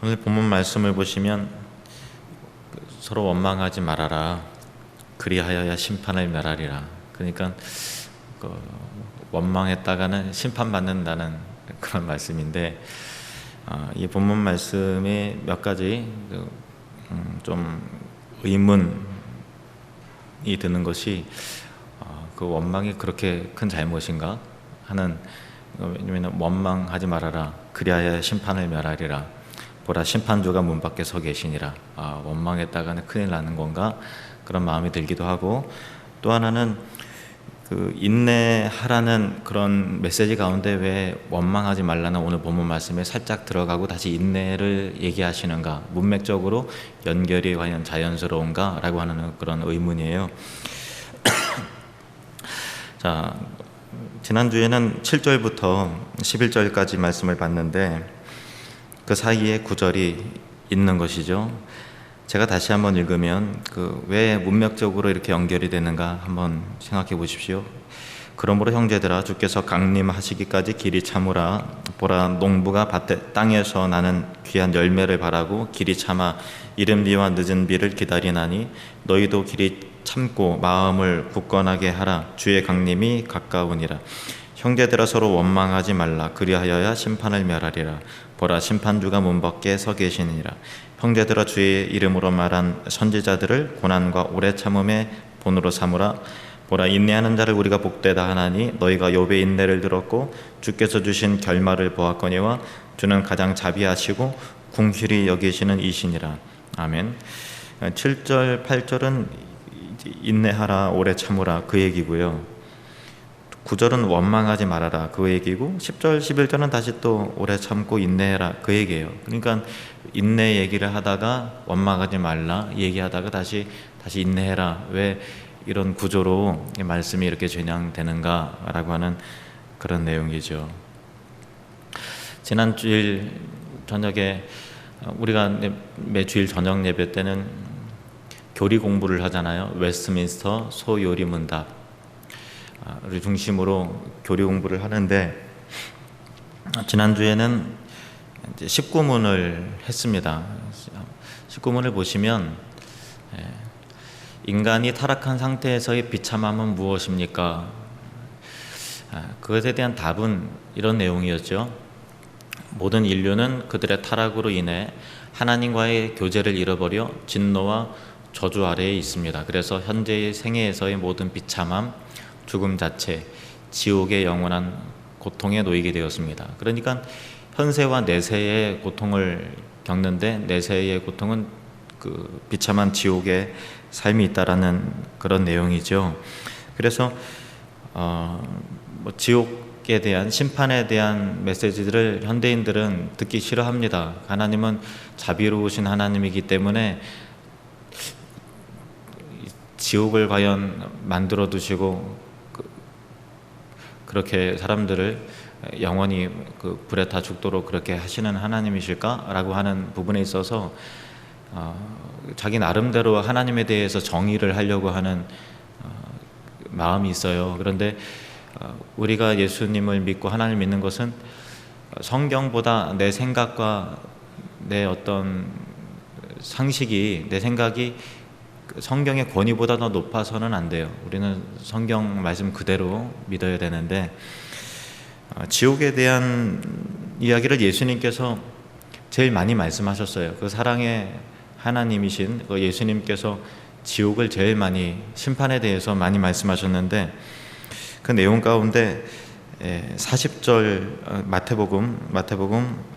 오늘 본문 말씀을 보시면 서로 원망하지 말아라. 그리하여야 심판을 멸하리라. 그러니까 원망했다가는 심판받는다는 그런 말씀인데, 이 본문 말씀에 몇 가지 좀 의문이 드는 것이, 그 원망이 그렇게 큰 잘못인가 하는, 왜냐하면 원망하지 말아라. 그리하여 심판을 멸하리라. 보라, 심판주가 문 밖에 서 계시니라. 원망했다가는 큰일 나는 건가, 그런 마음이 들기도 하고, 또 하나는 그 인내하라는 그런 메시지 가운데 왜 원망하지 말라는 오늘 본문 말씀에 살짝 들어가고 다시 인내를 얘기하시는가, 문맥적으로 연결이 과연 자연스러운가 라고 하는 그런 의문이에요. 자, 지난주에는 7절부터 11절까지 말씀을 봤는데 그 사이에 구절이 있는 것이죠. 제가 다시 한번 읽으면 왜 문맥적으로 이렇게 연결이 되는가 한번 생각해 보십시오. 그러므로 형제들아, 주께서 강림하시기까지 길이 참으라. 보라, 농부가 밭에 땅에서 나는 귀한 열매를 바라고 길이 참아 이른 비와 늦은 비를 기다리나니 너희도 길이 참고 마음을 굳건하게 하라. 주의 강림이 가까우니라. 형제들아, 서로 원망하지 말라. 그리하여야 심판을 멸하리라. 보라, 심판주가 문 밖에 서 계시니라. 형제들아, 주의 이름으로 말한 선지자들을 고난과 오래 참음의 본으로 삼으라. 보라, 인내하는 자를 우리가 복되다 하나니 너희가 욥의 인내를 들었고 주께서 주신 결말을 보았거니와 주는 가장 자비하시고 궁휼히 여기시는 이시니라. 아멘. 7절, 8절은 인내하라, 오래 참으라 그 얘기고요. 9절은 원망하지 말아라 그 얘기고, 10절, 11절은 다시 또 오래 참고 인내해라 그 얘기예요. 그러니까 인내 얘기를 하다가 원망하지 말라 얘기하다가 다시 인내해라, 왜 이런 구조로 말씀이 이렇게 전향되는가 라고 하는 그런 내용이죠. 지난 주일 저녁에 우리가 매주일 저녁 예배 때는 교리 공부를 하잖아요. 웨스트민스터 소요리 문답 를 중심으로 교리 공부를 하는데, 지난주에는 이제 19문을 했습니다. 19문을 보시면 인간이 타락한 상태에서의 비참함은 무엇입니까? 그것에 대한 답은 이런 내용이었죠. 모든 인류는 그들의 타락으로 인해 하나님과의 교제를 잃어버려 진노와 저주 아래에 있습니다. 그래서 현재의 생애에서의 모든 비참함, 죽음 자체, 지옥의 영원한 고통에 놓이게 되었습니다. 그러니까 현세와 내세의 고통을 겪는데, 내세의 고통은 그 비참한 지옥의 삶이 있다라는 그런 내용이죠. 그래서 지옥에 대한, 심판에 대한 메시지들을 현대인들은 듣기 싫어합니다. 하나님은 자비로우신 하나님이기 때문에 지옥을 과연 만들어 두시고 그렇게 사람들을 영원히 그 불에 다 죽도록 그렇게 하시는 하나님이실까? 라고 하는 부분에 있어서 자기 나름대로 하나님에 대해서 정의를 하려고 하는 마음이 있어요. 그런데 우리가 예수님을 믿고 하나님을 믿는 것은 성경보다 내 생각과 내 어떤 상식이, 내 생각이 성경의 권위보다 더 높아서는 안 돼요. 우리는 성경 말씀 그대로 믿어야 되는데, 지옥에 대한 이야기를 예수님께서 제일 많이 말씀하셨어요. 그 사랑의 하나님이신 그 예수님께서 지옥을 제일 많이, 심판에 대해서 많이 말씀하셨는데, 그 내용 가운데 40절 마태복음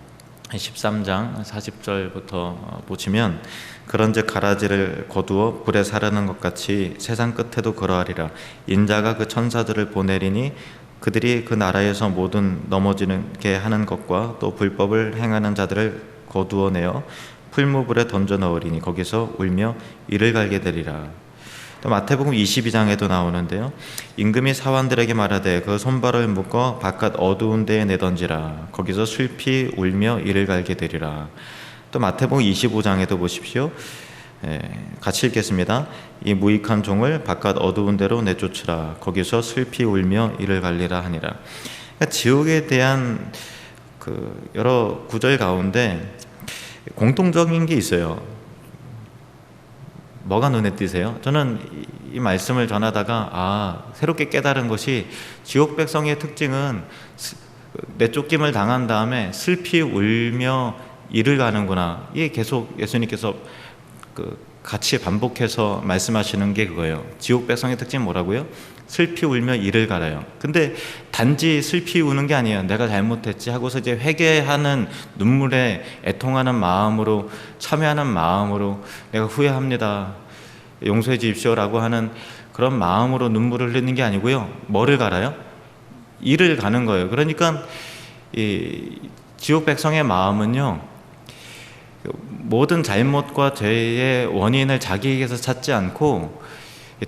13장 40절부터 보시면, 그런즉 가라지를 거두어 불에 사르는 것 같이 세상 끝에도 그러하리라. 인자가 그 천사들을 보내리니 그들이 그 나라에서 모든 넘어지게 하는 것과 또 불법을 행하는 자들을 거두어내어 풀무불에 던져 넣으리니 거기서 울며 이를 갈게 되리라. 또 마태복음 22장에도 나오는데요. 임금이 사환들에게 말하되 그 손발을 묶어 바깥 어두운 데에 내던지라. 거기서 슬피 울며 이를 갈게 되리라. 또 마태복음 25장에도 보십시오. 같이 읽겠습니다. 이 무익한 종을 바깥 어두운 데로 내쫓으라. 거기서 슬피 울며 이를 갈리라 하니라. 그러니까 지옥에 대한 그 여러 구절 가운데 공통적인 게 있어요. 뭐가 눈에 띄세요? 저는 이 말씀을 전하다가 새롭게 깨달은 것이 지옥 백성의 특징은 내쫓김을 당한 다음에 슬피 울며 이를 가는구나. 이게 계속 예수님께서 같이 반복해서 말씀하시는 게 그거예요. 지옥 백성의 특징은 뭐라고요? 슬피 울며 이를 갈아요. 근데 단지 슬피 우는 게 아니에요. 내가 잘못했지 하고서 이제 회개하는 눈물에 애통하는 마음으로, 참여하는 마음으로 내가 후회합니다, 용서해 주십시오라고 하는 그런 마음으로 눈물을 흘리는 게 아니고요. 뭐를 갈아요? 이를 가는 거예요. 그러니까 이 지옥 백성의 마음은요, 모든 잘못과 죄의 원인을 자기에게서 찾지 않고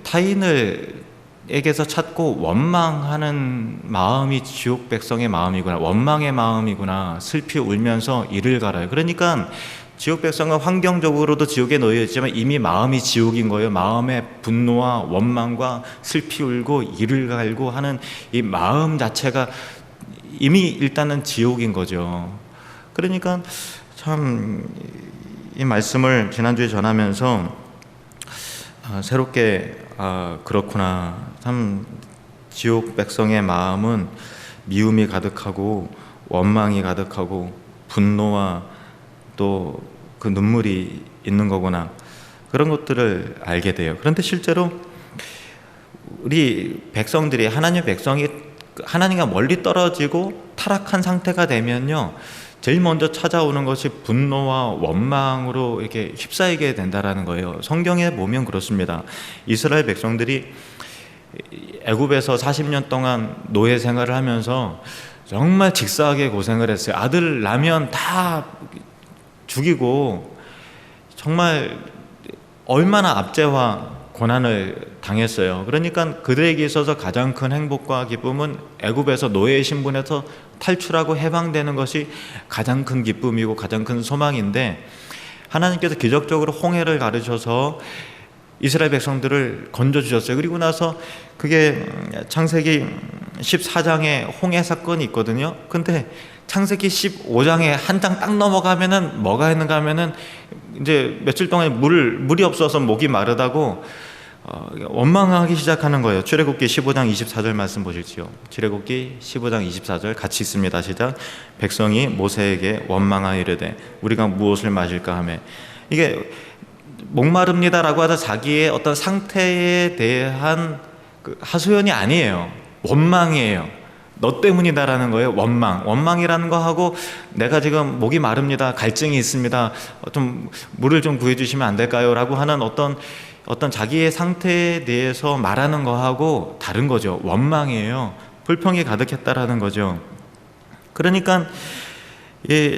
타인에게서 찾고 원망하는 마음이 지옥 백성의 마음이구나, 원망의 마음이구나, 슬피 울면서 이를 갈아요. 그러니까 지옥 백성은 환경적으로도 지옥에 놓여 있지만 이미 마음이 지옥인 거예요. 마음의 분노와 원망과 슬피 울고 이를 갈고 하는 이 마음 자체가 이미 일단은 지옥인 거죠. 그러니까 참 이 말씀을 지난주에 전하면서 새롭게 그렇구나, 참 지옥 백성의 마음은 미움이 가득하고 원망이 가득하고 분노와 또 그 눈물이 있는 거구나, 그런 것들을 알게 돼요. 그런데 실제로 우리 백성들이, 하나님의 백성이 하나님과 멀리 떨어지고 타락한 상태가 되면요, 제일 먼저 찾아오는 것이 분노와 원망으로 이렇게 휩싸이게 된다라는 거예요. 성경에 보면 그렇습니다. 이스라엘 백성들이 애굽에서 40년 동안 노예 생활을 하면서 정말 직사하게 고생을 했어요. 아들 낳으면 다 죽이고 정말 얼마나 압제와 고난을 당했어요. 그러니까 그들에게 있어서 가장 큰 행복과 기쁨은 애굽에서 노예의 신분에서 탈출하고 해방되는 것이 가장 큰 기쁨이고 가장 큰 소망인데, 하나님께서 기적적으로 홍해를 가르셔서 이스라엘 백성들을 건져주셨어요. 그리고 나서 그게 창세기 14장에 홍해 사건이 있거든요. 근데 창세기 15장에 한 장 딱 넘어가면은 뭐가 있는가 하면은 이제 며칠 동안 물이 없어서 목이 마르다고 원망하기 시작하는 거예요. 출애굽기 15장 24절 말씀 보실지요. 출애굽기 15장 24절 같이 있습니다. 시작. 백성이 모세에게 원망하여 이르되 우리가 무엇을 마실까 하매, 이게 목마릅니다라고 하다 자기의 어떤 상태에 대한 하소연이 아니에요. 원망이에요. 너 때문이다라는 거예요. 원망이라는 거 하고, 내가 지금 목이 마릅니다, 갈증이 있습니다, 좀 물을 좀 구해주시면 안 될까요? 라고 하는 어떤 자기의 상태에 대해서 말하는 거하고 다른 거죠. 원망이에요. 불평이 가득했다라는 거죠. 그러니까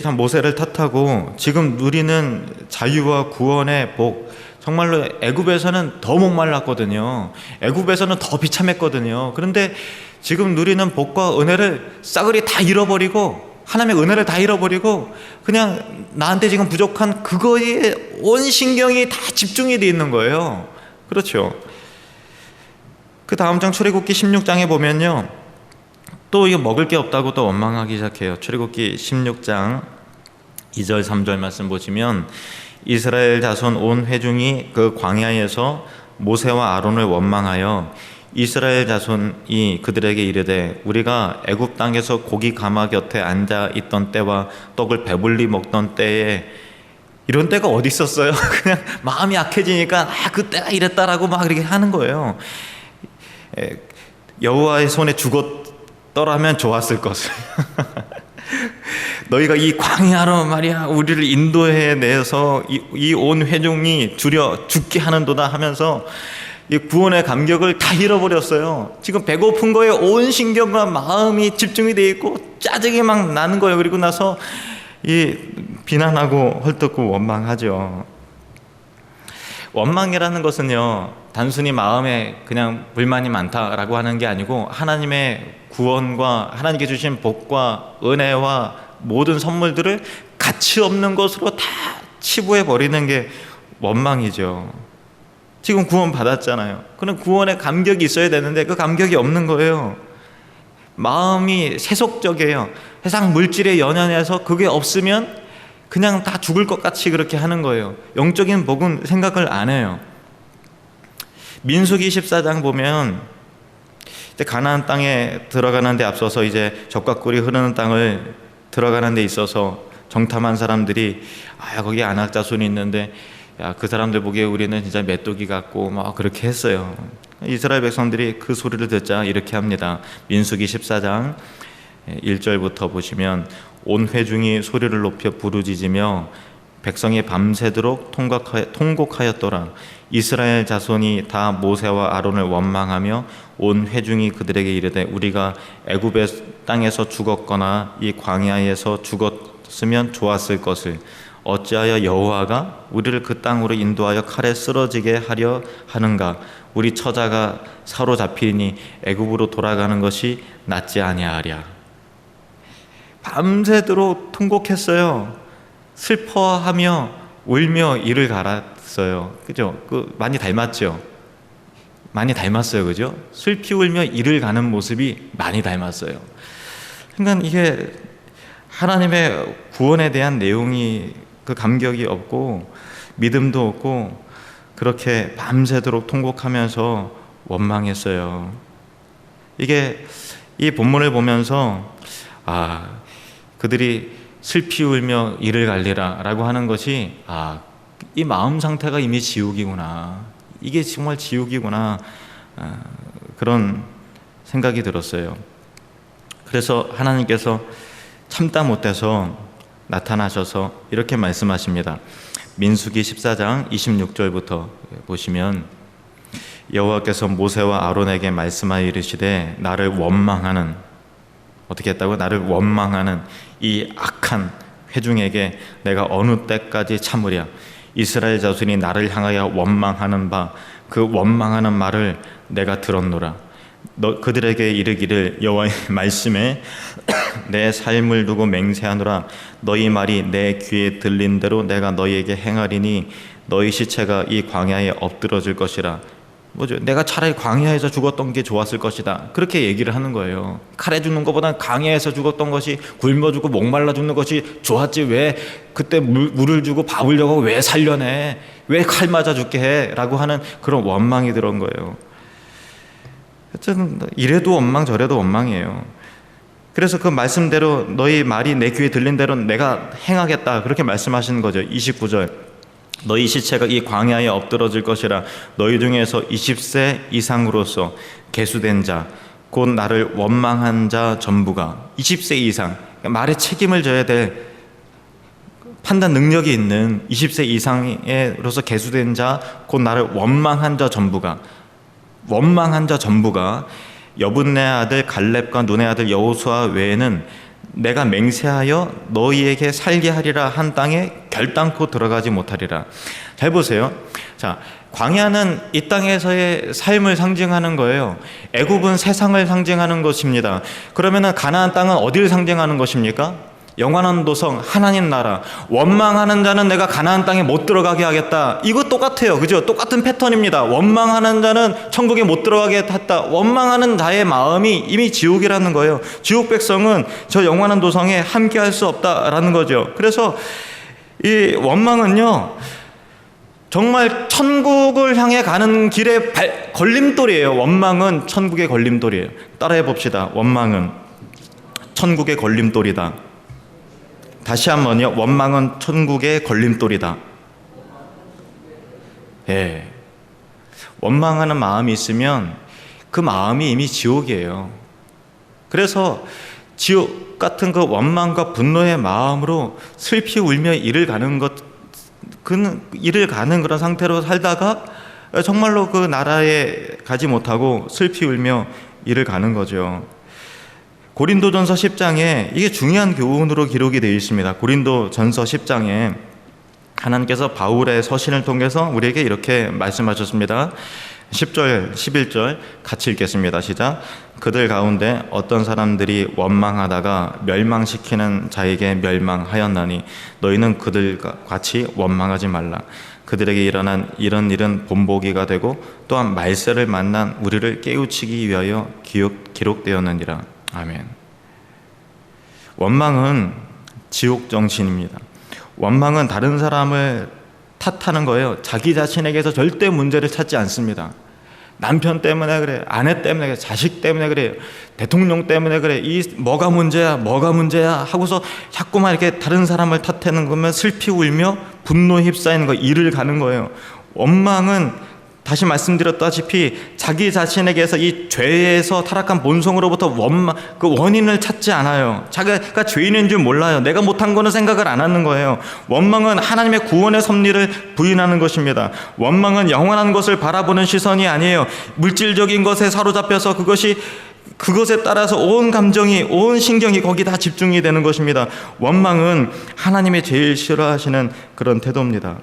참 모세를 탓하고 지금 누리는 자유와 구원의 복, 정말로 애굽에서는 더 목말랐거든요. 애굽에서는 더 비참했거든요. 그런데 지금 누리는 복과 은혜를 싸그리 다 잃어버리고, 하나님의 은혜를 다 잃어버리고 그냥 나한테 지금 부족한 그거에 온 신경이 다 집중이 되어 있는 거예요. 그렇죠. 그 다음 장 출애굽기 16장에 보면요, 또 이거 먹을 게 없다고 또 원망하기 시작해요. 출애굽기 16장 2절 3절 말씀 보시면, 이스라엘 자손 온 회중이 그 광야에서 모세와 아론을 원망하여 이스라엘 자손이 그들에게 이르되 우리가 애굽 땅에서 고기 가마 곁에 앉아 있던 때와 떡을 배불리 먹던 때에, 이런 때가 어디 있었어요? 그냥 마음이 약해지니까 그때가 이랬다라고 막 이렇게 하는 거예요. 여호와의 손에 죽었더라면 좋았을 것을. 너희가 이 광야로 말이야 우리를 인도해 내서 이 온 회중이 두려 죽게 하는도다 하면서 이 구원의 감격을 다 잃어버렸어요. 지금 배고픈 거에 온 신경과 마음이 집중이 돼 있고 짜증이 막 나는 거예요. 그리고 나서 이 비난하고 헐뜯고 원망하죠. 원망이라는 것은요, 단순히 마음에 그냥 불만이 많다라고 하는 게 아니고, 하나님의 구원과 하나님께 주신 복과 은혜와 모든 선물들을 가치 없는 것으로 다 치부해 버리는 게 원망이죠. 지금 구원 받았잖아요. 그럼 구원의 감격이 있어야 되는데 그 감격이 없는 거예요. 마음이 세속적이에요. 세상 물질에 연연해서 그게 없으면 그냥 다 죽을 것 같이 그렇게 하는 거예요. 영적인 복은 생각을 안 해요. 민수기 14장 보면 가나안 땅에 들어가는 데 앞서서 이제 젖과 꿀이 흐르는 땅을 들어가는 데 있어서 정탐한 사람들이 거기 아낙 자손이 있는데 그 사람들 보기에 우리는 진짜 메뚜기 같고 막 그렇게 했어요. 이스라엘 백성들이 그 소리를 듣자 이렇게 합니다. 민수기 14장 1절부터 보시면 온 회중이 소리를 높여 부르짖으며 백성이 밤새도록 통곡하였더라. 이스라엘 자손이 다 모세와 아론을 원망하며 온 회중이 그들에게 이르되 우리가 애굽의 땅에서 죽었거나 이 광야에서 죽었으면 좋았을 것을 어찌하여 여호와가 우리를 그 땅으로 인도하여 칼에 쓰러지게 하려 하는가? 우리 처자가 사로잡히니 애굽으로 돌아가는 것이 낫지 아니하랴. 밤새도록 통곡했어요. 슬퍼하며 울며 이를 갈았어요. 그죠? 많이 닮았죠? 많이 닮았어요. 그죠? 슬피 울며 이를 가는 모습이 많이 닮았어요. 그러니까 이게 하나님의 구원에 대한 내용이 그 감격이 없고 믿음도 없고 그렇게 밤새도록 통곡하면서 원망했어요. 이게 이 본문을 보면서 그들이 슬피 울며 이를 갈리라 라고 하는 것이 이 마음 상태가 이미 지옥이구나, 이게 정말 지옥이구나, 그런 생각이 들었어요. 그래서 하나님께서 참다 못해서 나타나셔서 이렇게 말씀하십니다. 민수기 14장 26절부터 보시면 여호와께서 모세와 아론에게 말씀하여 이르시되 나를 원망하는, 어떻게 했다고? 나를 원망하는 이 악한 회중에게 내가 어느 때까지 참으랴. 이스라엘 자손이 나를 향하여 원망하는 바 그 원망하는 말을 내가 들었노라. 그들에게 이르기를 여호와의 말씀에 내 삶을 두고 맹세하노라. 너희 말이 내 귀에 들린 대로 내가 너희에게 행하리니 너희 시체가 이 광야에 엎드러질 것이라. 뭐죠? 내가 차라리 광야에서 죽었던 게 좋았을 것이다, 그렇게 얘기를 하는 거예요. 칼에 죽는 것보다 광야에서 죽었던 것이, 굶어 죽고 목말라 죽는 것이 좋았지, 왜 그때 물을 주고 밥을 주고 왜 살려내, 왜 칼 맞아 죽게 해 라고 하는 그런 원망이 들어온 거예요. 하여튼 이래도 원망 저래도 원망이에요. 그래서 그 말씀대로 너희 말이 내 귀에 들린 대로 내가 행하겠다, 그렇게 말씀하시는 거죠. 29절 너희 시체가 이 광야에 엎드러질 것이라. 너희 중에서 20세 이상으로서 계수된 자 곧 나를 원망한 자 전부가, 20세 이상, 그러니까 말에 책임을 져야 될 판단 능력이 있는 20세 이상으로서 계수된 자 곧 나를 원망한 자 전부가, 원망한 자 전부가 여분네 아들 갈렙과 눈의 아들 여호수아 외에는 내가 맹세하여 너희에게 살게 하리라 한 땅에 결단코 들어가지 못하리라. 잘 보세요. 자, 광야는 이 땅에서의 삶을 상징하는 거예요. 애굽은 세상을 상징하는 것입니다. 그러면은 가나안 땅은 어디를 상징하는 것입니까? 영원한 도성, 하나님 나라. 원망하는 자는 내가 가나안 땅에 못 들어가게 하겠다. 이거 똑같아요. 그죠? 똑같은 패턴입니다. 원망하는 자는 천국에 못 들어가게 했다. 원망하는 자의 마음이 이미 지옥이라는 거예요. 지옥 백성은 저 영원한 도성에 함께 할 수 없다라는 거죠. 그래서 이 원망은요, 정말 천국을 향해 가는 길의 걸림돌이에요. 원망은 천국의 걸림돌이에요. 따라해 봅시다. 원망은 천국의 걸림돌이다. 다시 한번요. 원망은 천국의 걸림돌이다. 예. 원망하는 마음이 있으면 그 마음이 이미 지옥이에요. 그래서 지옥 같은 그 원망과 분노의 마음으로 슬피 울며 이를 가는 이를 가는 그런 상태로 살다가 정말로 그 나라에 가지 못하고 슬피 울며 이를 가는 거죠. 고린도전서 10장에 이게 중요한 교훈으로 기록이 되어 있습니다. 고린도전서 10장에 하나님께서 바울의 서신을 통해서 우리에게 이렇게 말씀하셨습니다. 10절, 11절 같이 읽겠습니다. 시작. 그들 가운데 어떤 사람들이 원망하다가 멸망시키는 자에게 멸망하였나니 너희는 그들과 같이 원망하지 말라. 그들에게 일어난 이런 일은 본보기가 되고 또한 말세를 만난 우리를 깨우치기 위하여 기록되었느니라. 아멘. 원망은 지옥 정신입니다. 원망은 다른 사람을 탓하는 거예요. 자기 자신에게서 절대 문제를 찾지 않습니다. 남편 때문에 그래, 아내 때문에 그래, 자식 때문에 그래, 대통령 때문에 그래, 뭐가 문제야 하고서 자꾸만 이렇게 다른 사람을 탓하는 거면 슬피 울며 분노에 휩싸이는 거, 이를 가는 거예요. 원망은 다시 말씀드렸다시피 자기 자신에게서 이 죄에서 타락한 본성으로부터 그 원인을 찾지 않아요. 자기가 죄인인 줄 몰라요. 내가 못한 거는 생각을 안 하는 거예요. 원망은 하나님의 구원의 섭리를 부인하는 것입니다. 원망은 영원한 것을 바라보는 시선이 아니에요. 물질적인 것에 사로잡혀서 그것에 따라서 온 감정이, 온 신경이 거기 다 집중이 되는 것입니다. 원망은 하나님이 제일 싫어하시는 그런 태도입니다.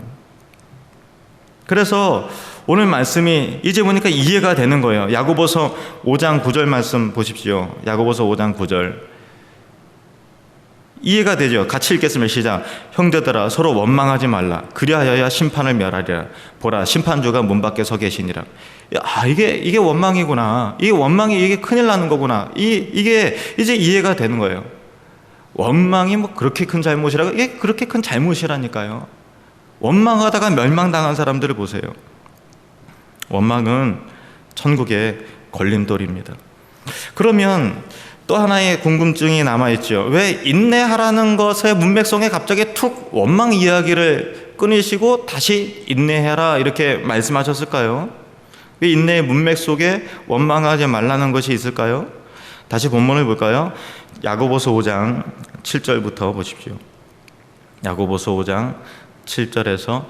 그래서 오늘 말씀이 이제 보니까 이해가 되는 거예요. 야고보서 5장 9절 말씀 보십시오. 야고보서 5장 9절. 이해가 되죠? 같이 읽겠습니다. 시작. 형제들아 서로 원망하지 말라. 그리하여야 심판을 멸하리라. 보라 심판주가 문 밖에 서 계시니라. 이게 원망이구나. 이게 큰일 나는 거구나. 이게 이제 이해가 되는 거예요. 원망이 뭐 그렇게 큰 잘못이라고? 이게 그렇게 큰 잘못이라니까요. 원망하다가 멸망당한 사람들을 보세요. 원망은 천국의 걸림돌입니다. 그러면 또 하나의 궁금증이 남아있죠. 왜 인내하라는 것의 문맥성에 갑자기 툭 원망 이야기를 끊으시고 다시 인내해라 이렇게 말씀하셨을까요? 왜 인내의 문맥 속에 원망하지 말라는 것이 있을까요? 다시 본문을 볼까요? 야고보서 5장 7절부터 보십시오. 야고보서 5장 7절에서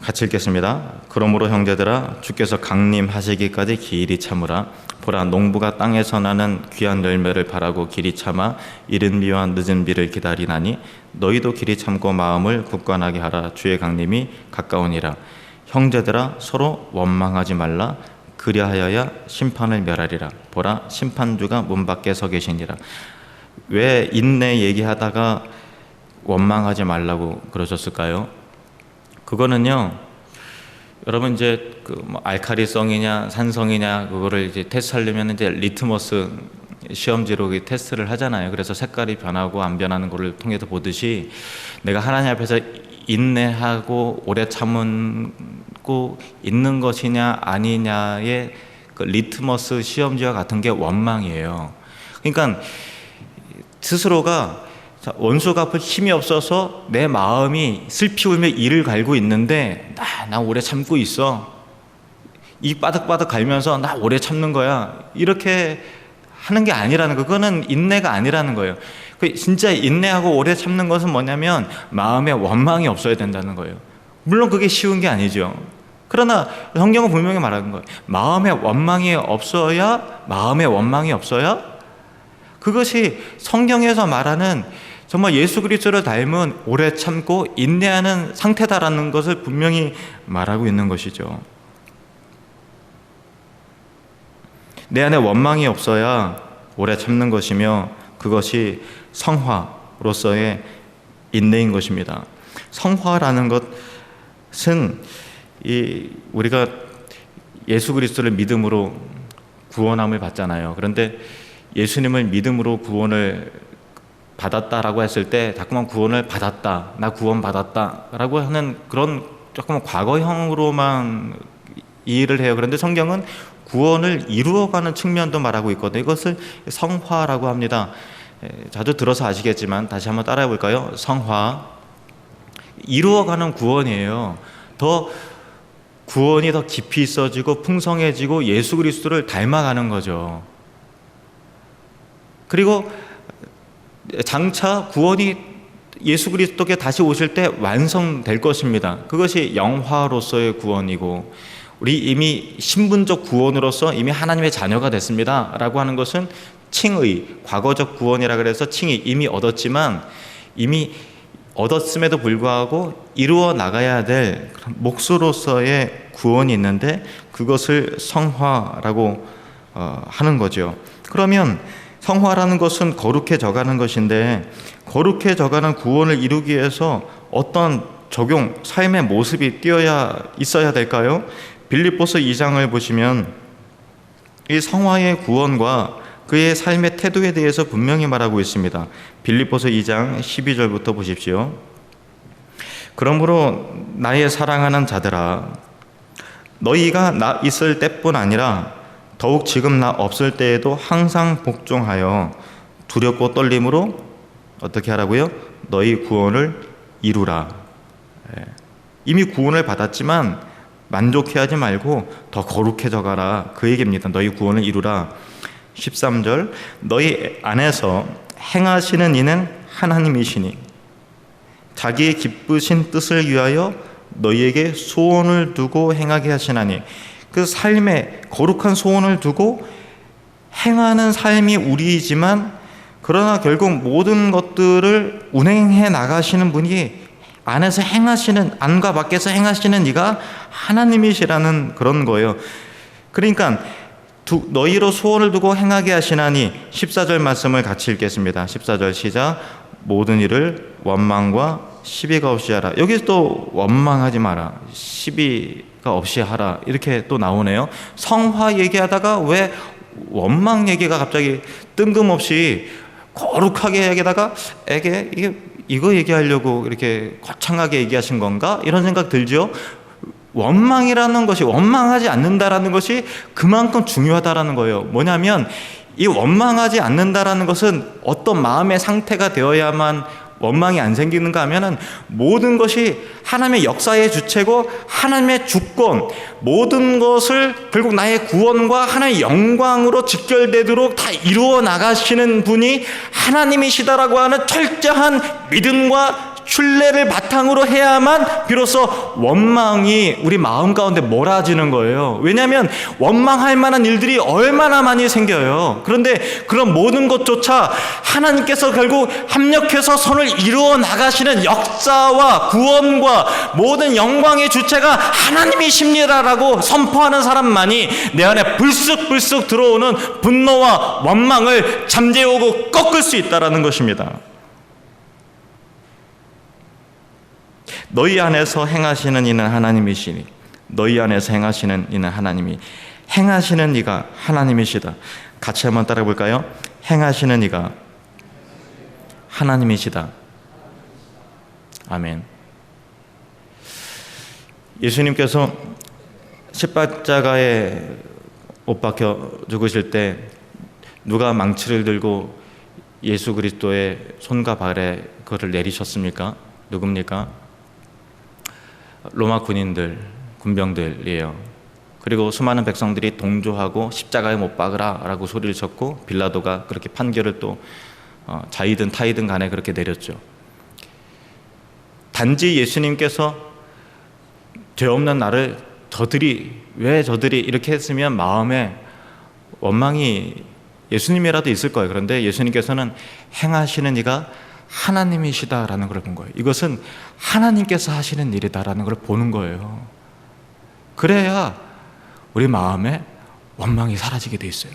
같이 읽겠습니다. 그러므로 형제들아 주께서 강림하시기까지 길이 참으라. 보라 농부가 땅에서 나는 귀한 열매를 바라고 길이 참아 이른 비와 늦은 비를 기다리나니 너희도 길이 참고 마음을 굳건하게 하라. 주의 강림이 가까우니라. 형제들아 서로 원망하지 말라. 그리하여야 심판을 멸하리라. 보라 심판주가 문 밖에 서 계시니라. 왜 인내 얘기하다가 원망하지 말라고 그러셨을까요? 그거는요, 여러분 이제 알칼리성이냐 산성이냐 그거를 이제 테스트하려면 이제 리트머스 시험지로 테스트를 하잖아요. 그래서 색깔이 변하고 안 변하는 거를 통해서 보듯이 내가 하나님 앞에서 인내하고 오래 참고 있는 것이냐 아니냐의 그 리트머스 시험지와 같은 게 원망이에요. 그러니까 스스로가 원수 갚을 힘이 없어서 내 마음이 슬피 울며 이를 갈고 있는데 나 오래 참고 있어. 이 바득바득 갈면서 나 오래 참는 거야. 이렇게 하는 게 아니라는 거. 그거는 인내가 아니라는 거예요. 진짜 인내하고 오래 참는 것은 뭐냐면 마음에 원망이 없어야 된다는 거예요. 물론 그게 쉬운 게 아니죠. 그러나 성경은 분명히 말하는 거예요. 마음에 원망이 없어야 그것이 성경에서 말하는 정말 예수 그리스도를 닮은 오래 참고 인내하는 상태다라는 것을 분명히 말하고 있는 것이죠. 내 안에 원망이 없어야 오래 참는 것이며 그것이 성화로서의 인내인 것입니다. 성화라는 것은 우리가 예수 그리스도를 믿음으로 구원함을 받잖아요. 그런데 예수님을 믿음으로 구원을 받았다라고 했을 때 자꾸만 구원을 받았다, 나 구원 받았다라고 하는 그런 조금 과거형으로만 이해를 해요. 그런데 성경은 구원을 이루어가는 측면도 말하고 있거든요. 이것을 성화라고 합니다. 자주 들어서 아시겠지만 다시 한번 따라해 볼까요? 성화, 이루어가는 구원이에요. 구원이 더 깊이 있어지고 풍성해지고 예수 그리스도를 닮아가는 거죠. 그리고 장차 구원이 예수 그리스도께 다시 오실 때 완성될 것입니다. 그것이 영화로서의 구원이고, 우리 이미 신분적 구원으로서 이미 하나님의 자녀가 됐습니다 라고 하는 것은 칭의, 과거적 구원이라 그래서 칭의, 이미 얻었지만 이미 얻었음에도 불구하고 이루어 나가야 될 몫으로서의 구원이 있는데 그것을 성화라고 하는 거죠. 그러면 성화라는 것은 거룩해져가는 것인데, 거룩해져가는 구원을 이루기 위해서 어떤 적용, 삶의 모습이 있어야 될까요? 빌립보서 2장을 보시면 이 성화의 구원과 그의 삶의 태도에 대해서 분명히 말하고 있습니다. 빌립보서 2장 12절부터 보십시오. 그러므로 나의 사랑하는 자들아, 너희가 나 있을 때뿐 아니라 더욱 지금 나 없을 때에도 항상 복종하여 두렵고 떨림으로 어떻게 하라고요? 너희 구원을 이루라. 이미 구원을 받았지만 만족해하지 말고 더 거룩해져 가라. 그 얘기입니다. 너희 구원을 이루라. 13절, 너희 안에서 행하시는 이는 하나님이시니 자기의 기쁘신 뜻을 위하여 너희에게 소원을 두고 행하게 하시나니, 그 삶에 거룩한 소원을 두고 행하는 삶이 우리이지만 그러나 결국 모든 것들을 운행해 나가시는 분이 안에서 행하시는, 안과 밖에서 행하시는 이가 하나님이시라는 그런 거예요. 그러니까 너희로 소원을 두고 행하게 하시나니, 14절 말씀을 같이 읽겠습니다. 14절 시작. 모든 일을 원망과 시비가 없이 하라. 여기서 또 원망하지 마라, 시비가 없이 하라, 이렇게 또 나오네요. 성화 얘기하다가 왜 원망 얘기가 갑자기 뜬금없이 거룩하게 얘기하다가 이거 얘기하려고 이렇게 거창하게 얘기하신 건가? 이런 생각 들죠. 원망이라는 것이, 원망하지 않는다라는 것이 그만큼 중요하다라는 거예요. 뭐냐면 이 원망하지 않는다라는 것은 어떤 마음의 상태가 되어야만 원망이 안 생기는가 하면은 모든 것이 하나님의 역사의 주체고 하나님의 주권, 모든 것을 결국 나의 구원과 하나님의 영광으로 직결되도록 다 이루어 나가시는 분이 하나님이시다라고 하는 철저한 믿음과 신뢰를 바탕으로 해야만 비로소 원망이 우리 마음 가운데 몰아지는 거예요. 왜냐하면 원망할 만한 일들이 얼마나 많이 생겨요. 그런데 그런 모든 것조차 하나님께서 결국 합력해서 선을 이루어 나가시는 역사와 구원과 모든 영광의 주체가 하나님이십니다라고 선포하는 사람만이 내 안에 불쑥불쑥 들어오는 분노와 원망을 잠재우고 꺾을 수 있다는 것입니다. 너희 안에서 행하시는 이는 하나님이시니, 너희 안에서 행하시는 이는 하나님이, 행하시는 이가 하나님이시다. 같이 한번 따라 볼까요? 행하시는 이가 하나님이시다. 아멘. 예수님께서 십자가에 못 박혀 죽으실 때 누가 망치를 들고 예수 그리스도의 손과 발에 그것을 내리셨습니까? 누굽니까? 로마 군인들, 군병들이에요. 그리고 수많은 백성들이 동조하고 십자가에 못 박으라 라고 소리를 쳤고, 빌라도가 그렇게 판결을 또 자이든 타이든 간에 그렇게 내렸죠. 단지 예수님께서 죄 없는 나를 왜 저들이 이렇게 했으면 마음에 원망이 예수님이라도 있을 거예요. 그런데 예수님께서는 행하시는 이가 하나님이시다라는 걸 본 거예요. 이것은 하나님께서 하시는 일이다라는 걸 보는 거예요. 그래야 우리 마음에 원망이 사라지게 돼 있어요.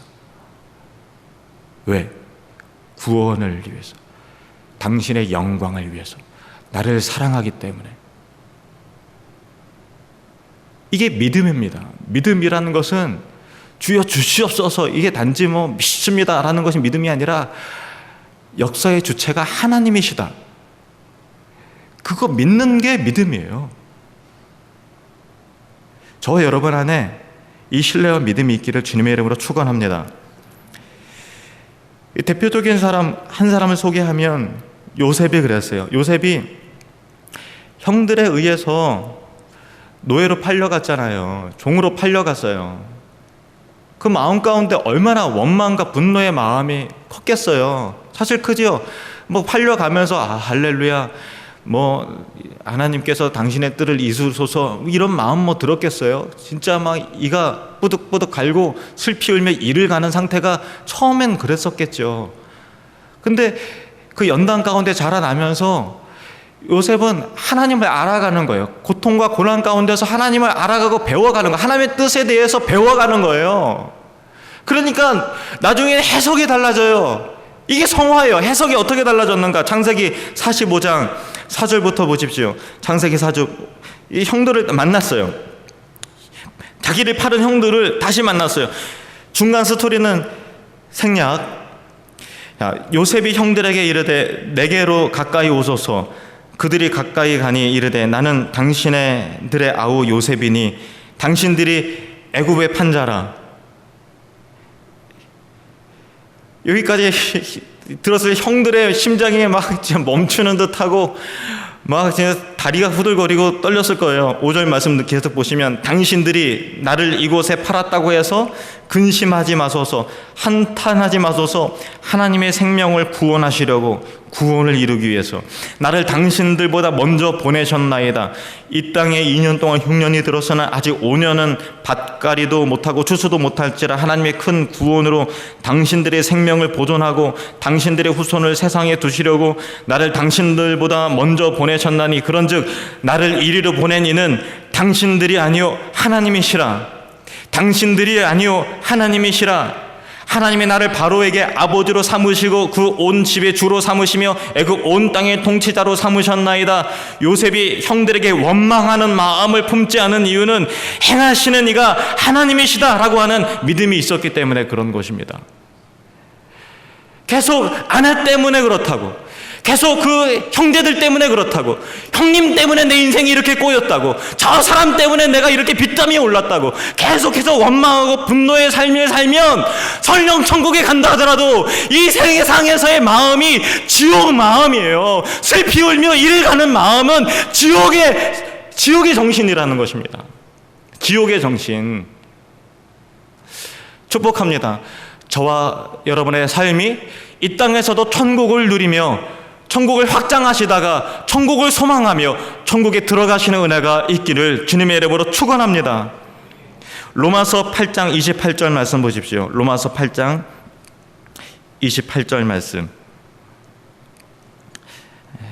왜? 구원을 위해서, 당신의 영광을 위해서, 나를 사랑하기 때문에. 이게 믿음입니다. 믿음이라는 것은 주여 주시옵소서, 이게 단지 믿습니다라는 것이 믿음이 아니라 역사의 주체가 하나님이시다, 그거 믿는 게 믿음이에요. 저 여러분 안에 이 신뢰와 믿음이 있기를 주님의 이름으로 축원합니다. 대표적인 한 사람을 소개하면 요셉이 그랬어요. 요셉이 형들에 의해서 노예로 팔려갔잖아요. 종으로 팔려갔어요. 그 마음 가운데 얼마나 원망과 분노의 마음이 컸겠어요. 사실 크지요. 팔려가면서 할렐루야, 하나님께서 당신의 뜰을 이루소서, 이런 마음 들었겠어요. 진짜 이가 뿌득뿌득 갈고 슬피 울며 이를 가는 상태가 처음엔 그랬었겠죠. 근데 그 연단 가운데 자라나면서 요셉은 하나님을 알아가는 거예요. 고통과 고난 가운데서 하나님을 알아가고 배워가는 거예요. 하나님의 뜻에 대해서 배워가는 거예요. 그러니까 나중에 해석이 달라져요. 이게 성화예요. 해석이 어떻게 달라졌는가? 창세기 45장 4절부터 보십시오. 창세기 4절, 이 형들을 만났어요. 자기를 팔은 형들을 다시 만났어요. 중간 스토리는 생략. 요셉이 형들에게 이르되 내게로 가까이 오소서. 그들이 가까이 가니 이르되 나는 당신들의 아우 요셉이니 당신들이 애굽의 판자라. 여기까지 들었을 때 형들의 심장이 막 진짜 멈추는 듯하고 막 진짜 다리가 후들거리고 떨렸을 거예요. 5절 말씀 계속 보시면 당신들이 나를 이곳에 팔았다고 해서 근심하지 마소서, 한탄하지 마소서. 하나님의 생명을 구원하시려고, 구원을 이루기 위해서 나를 당신들보다 먼저 보내셨나이다. 이 땅에 2년 동안 흉년이 들었으나 아직 5년은 밭가리도 못하고 추수도 못할지라 하나님의 큰 구원으로 당신들의 생명을 보존하고 당신들의 후손을 세상에 두시려고 나를 당신들보다 먼저 보내셨나니 그런즉 나를 이리로 보낸 이는 당신들이 아니요 하나님이시라. 당신들이 아니요 하나님이시라. 하나님이 나를 바로에게 아버지로 삼으시고 그 온 집의 주로 삼으시며 애굽 온 땅의 통치자로 삼으셨나이다. 요셉이 형들에게 원망하는 마음을 품지 않은 이유는 행하시는 이가 하나님이시다라고 하는 믿음이 있었기 때문에 그런 것입니다. 계속 아내 때문에 그렇다고, 계속 그 형제들 때문에 그렇다고, 형님 때문에 내 인생이 이렇게 꼬였다고, 저 사람 때문에 내가 이렇게 빚담이 올랐다고 계속해서 원망하고 분노의 삶을 살면 설령 천국에 간다 하더라도 이 세상에서의 마음이 지옥 마음이에요. 슬피 울며 이를 가는 마음은 지옥의 정신이라는 것입니다. 지옥의 정신. 축복합니다. 저와 여러분의 삶이 이 땅에서도 천국을 누리며 천국을 확장하시다가 천국을 소망하며 천국에 들어가시는 은혜가 있기를 주님의 이름으로 축원합니다. 로마서 8장 28절 말씀 보십시오. 로마서 8장 28절 말씀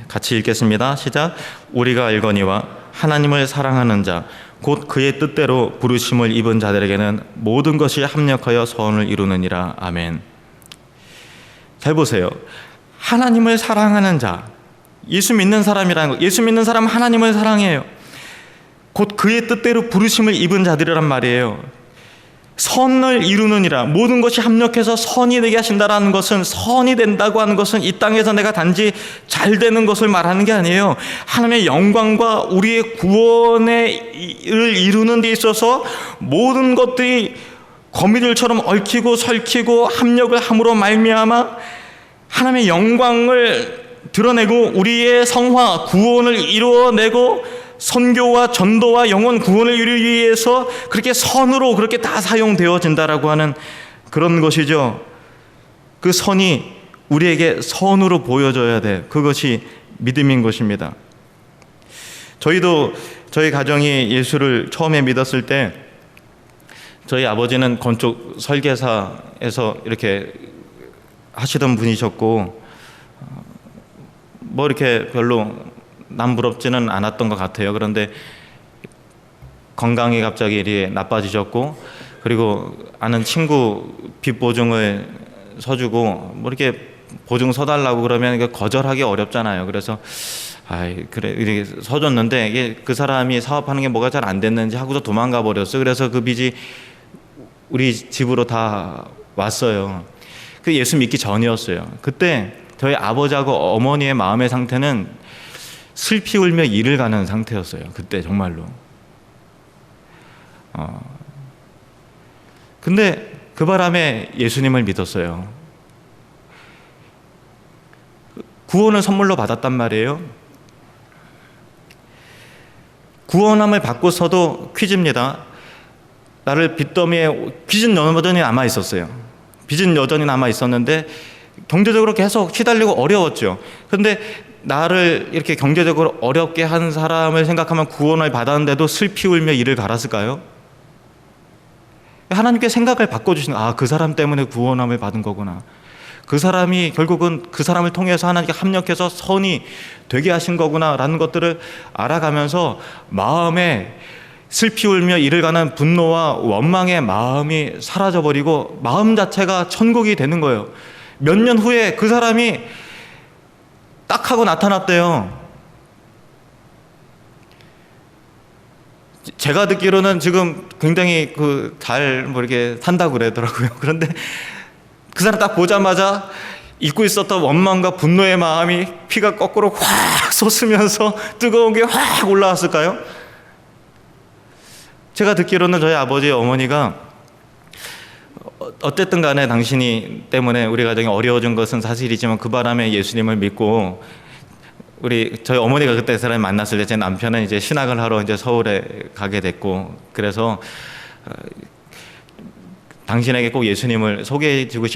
같이 읽겠습니다. 시작. 우리가 알거니와 하나님을 사랑하는 자 곧 그의 뜻대로 부르심을 입은 자들에게는 모든 것이 합력하여 선을 이루느니라. 아멘. 잘 보세요. 하나님을 사랑하는 자, 예수 믿는 사람이라는 거, 예수 믿는 사람은 하나님을 사랑해요. 곧 그의 뜻대로 부르심을 입은 자들이란 말이에요. 선을 이루느니라. 모든 것이 합력해서 선이 되게 하신다라는 것은, 선이 된다고 하는 것은 이 땅에서 내가 단지 잘 되는 것을 말하는 게 아니에요. 하나님의 영광과 우리의 구원을 이루는 데 있어서 모든 것들이 거미줄처럼 얽히고 설키고 합력을 함으로 말미암아 하나님의 영광을 드러내고 우리의 성화, 구원을 이루어내고 선교와 전도와 영혼 구원을 이루기 위해서 그렇게 선으로 그렇게 다 사용되어진다라고 하는 그런 것이죠. 그 선이 우리에게 선으로 보여져야 돼. 그것이 믿음인 것입니다. 저희도 저희 가정이 예수를 처음에 믿었을 때 저희 아버지는 건축 설계사에서 이렇게 하시던 분이셨고 뭐 이렇게 별로 남부럽지는 않았던 것 같아요. 그런데 건강이 갑자기 이렇게 나빠지셨고, 그리고 아는 친구 빚 보증을 서주고 뭐 이렇게 보증 서달라고 그러면 거절하기 어렵잖아요. 그래서 그래 이렇게 서줬는데 이게 그 사람이 사업하는 게 뭐가 잘 안 됐는지 하고서 도망가 버렸어요. 그래서 그 빚이 우리 집으로 다 왔어요. 그 예수 믿기 전이었어요. 그때 저희 아버지하고 어머니의 마음의 상태는 슬피 울며 이를 가는 상태였어요. 그때 정말로. 근데 그 바람에 예수님을 믿었어요. 구원을 선물로 받았단 말이에요. 구원함을 받고서도 퀴즈입니다. 나를 빚더미에 빚은 여전히 남아 있었어요. 빚은 여전히 남아 있었는데 경제적으로 계속 시달리고 어려웠죠. 그런데 나를 이렇게 경제적으로 어렵게 한 사람을 생각하면 구원을 받았는데도 슬피 울며 이를 갈았을까요? 하나님께 생각을 바꿔주시는, 그 사람 때문에 구원함을 받은 거구나. 그 사람이 결국은 그 사람을 통해서 하나님께 합력해서 선이 되게 하신 거구나 라는 것들을 알아가면서 마음에 슬피 울며 이를 가는 분노와 원망의 마음이 사라져버리고 마음 자체가 천국이 되는 거예요. 몇 년 후에 그 사람이 딱 하고 나타났대요. 제가 듣기로는 지금 굉장히 잘 뭐 이렇게 산다고 그러더라고요. 그런데 그 사람 딱 보자마자 잊고 있었던 원망과 분노의 마음이 피가 거꾸로 확 솟으면서 뜨거운 게 확 올라왔을까요? 제가 듣기로는 저희 아버지 어머니가 어쨌든 간에 당신이 때문에 우리 가정이 어려워진 것은 사실이지만 그 바람에 예수님을 믿고 저희 어머니가 그때 사람을 만났을 때 제 남편은 이제 신학을 하러 이제 서울에 가게 됐고, 그래서 당신에게 꼭 예수님을 소개해주고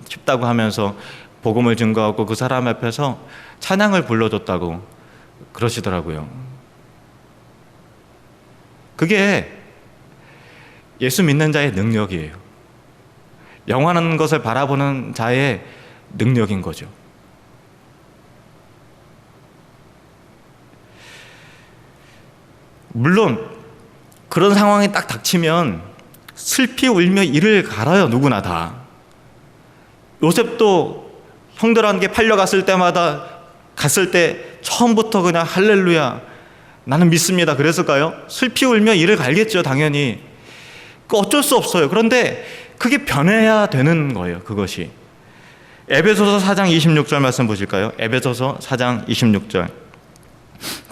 싶다고 하면서 복음을 증거하고 그 사람 앞에서 찬양을 불러줬다고 그러시더라고요. 그게 예수 믿는 자의 능력이에요. 영원한 것을 바라보는 자의 능력인 거죠. 물론 그런 상황이 딱 닥치면 슬피 울며 이를 갈아요. 누구나 다. 요셉도 형들에게 팔려갔을 때마다 갔을 때 처음부터 그냥 할렐루야 나는 믿습니다 그랬을까요? 슬피 울며 이를 갈겠죠. 당연히. 어쩔 수 없어요. 그런데 그게 변해야 되는 거예요. 그것이. 에베소서 4장 26절 말씀 보실까요? 에베소서 4장 26절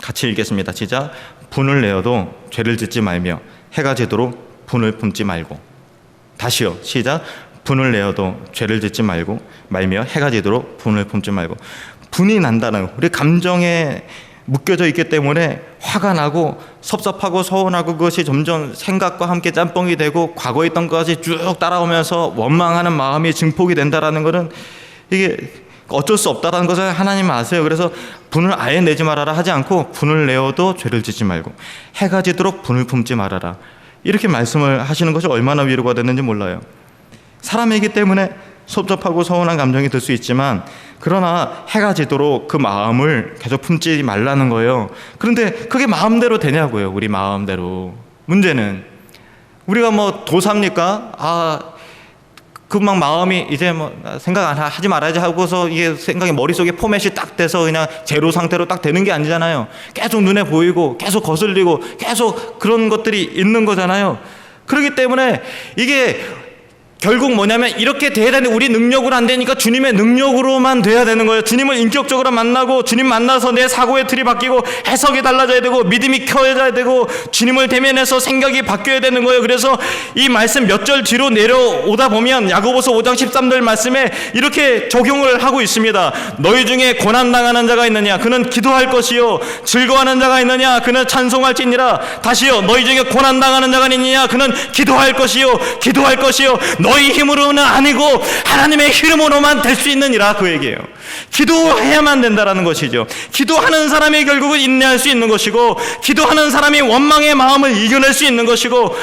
같이 읽겠습니다. 시작. 분을 내어도 죄를 짓지 말며 해가 지도록 분을 품지 말고. 다시요. 시작. 분을 내어도 죄를 짓지 말며 해가 지도록 분을 품지 말고. 분이 난다는, 우리 감정에 묶여져 있기 때문에 화가 나고 섭섭하고 서운하고 그것이 점점 생각과 함께 짬뽕이 되고 과거에 있던 것이 쭉 따라오면서 원망하는 마음이 증폭이 된다는 것은 이게 어쩔 수 없다는 것을 하나님은 아세요. 그래서 분을 아예 내지 말아라 하지 않고 분을 내어도 죄를 짓지 말고 해가 지도록 분을 품지 말아라, 이렇게 말씀을 하시는 것이 얼마나 위로가 됐는지 몰라요. 사람이기 때문에 섭섭하고 서운한 감정이 들 수 있지만, 그러나 해가 지도록 그 마음을 계속 품지 말라는 거예요. 그런데 그게 마음대로 되냐고요. 우리 마음대로. 문제는 우리가 뭐 도사입니까? 그 막 마음이 이제 뭐 생각 안 하지 말아야지 하고서 이게 생각이 머릿속에 포맷이 딱 돼서 그냥 제로 상태로 딱 되는 게 아니잖아요. 계속 눈에 보이고 계속 거슬리고 계속 그런 것들이 있는 거잖아요. 그렇기 때문에 이게 결국 뭐냐면 이렇게 돼야 되는데 우리 능력으로 안 되니까 주님의 능력으로만 돼야 되는 거예요. 주님을 인격적으로 만나고 주님 만나서 내 사고의 틀이 바뀌고 해석이 달라져야 되고 믿음이 켜져야 되고 주님을 대면해서 생각이 바뀌어야 되는 거예요. 그래서 이 말씀 몇 절 뒤로 내려오다 보면 야고보서 5장 13절 말씀에 이렇게 적용을 하고 있습니다. 너희 중에 고난당하는 자가 있느냐? 그는 기도할 것이요. 즐거워하는 자가 있느냐? 그는 찬송할지니라. 다시요. 너희 중에 고난당하는 자가 있느냐? 그는 기도할 것이요. 기도할 것이요. 너희 힘으로는 아니고 하나님의 이름으로만 될 수 있느니라. 그 얘기예요. 기도해야만 된다라는 것이죠. 기도하는 사람이 결국은 인내할 수 있는 것이고, 기도하는 사람이 원망의 마음을 이겨낼 수 있는 것이고,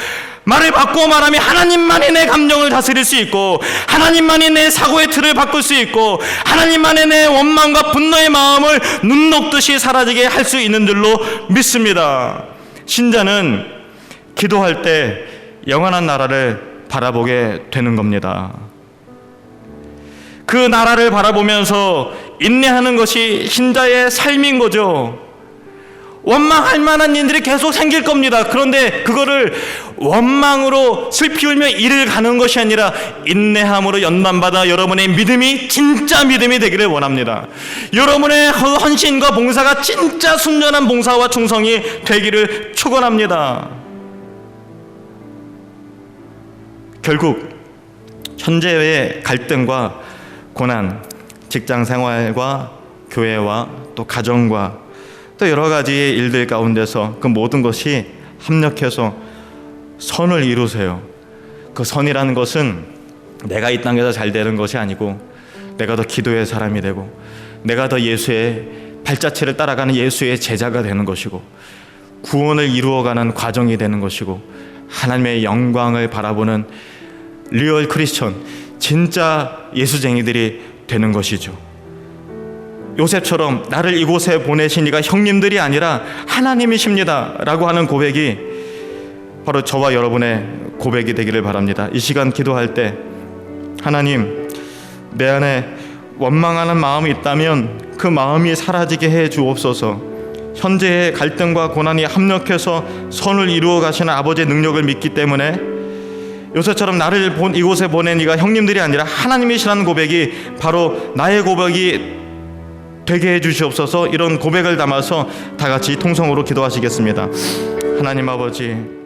말을 바꾸어 말하면 하나님만이 내 감정을 다스릴 수 있고, 하나님만이 내 사고의 틀을 바꿀 수 있고, 하나님만이 내 원망과 분노의 마음을 눈 녹듯이 사라지게 할 수 있는 줄로 믿습니다. 신자는 기도할 때 영원한 나라를 바라보게 되는 겁니다. 그 나라를 바라보면서 인내하는 것이 신자의 삶인 거죠. 원망할 만한 일들이 계속 생길 겁니다. 그런데 그거를 원망으로 슬피 울며 이를 가는 것이 아니라 인내함으로 연단받아 여러분의 믿음이 진짜 믿음이 되기를 원합니다. 여러분의 헌신과 봉사가 진짜 순전한 봉사와 충성이 되기를 축원합니다. 결국 현재의 갈등과 고난, 직장 생활과 교회와 또 가정과 또 여러 가지의 일들 가운데서 그 모든 것이 합력해서 선을 이루세요. 그 선이라는 것은 내가 이 땅에서 잘 되는 것이 아니고 내가 더 기도의 사람이 되고 내가 더 예수의 발자취를 따라가는 예수의 제자가 되는 것이고 구원을 이루어가는 과정이 되는 것이고 하나님의 영광을 바라보는 리얼 크리스천, 진짜 예수쟁이들이 되는 것이죠. 요셉처럼 나를 이곳에 보내신 이가 형님들이 아니라 하나님이십니다 라고 하는 고백이 바로 저와 여러분의 고백이 되기를 바랍니다. 이 시간 기도할 때 하나님, 내 안에 원망하는 마음이 있다면 그 마음이 사라지게 해 주옵소서. 현재의 갈등과 고난이 합력해서 선을 이루어 가시는 아버지의 능력을 믿기 때문에 요새처럼 나를 이곳에 보낸 이가 형님들이 아니라 하나님이시라는 고백이 바로 나의 고백이 되게 해주시옵소서. 이런 고백을 담아서 다 같이 통성으로 기도하시겠습니다. 하나님 아버지,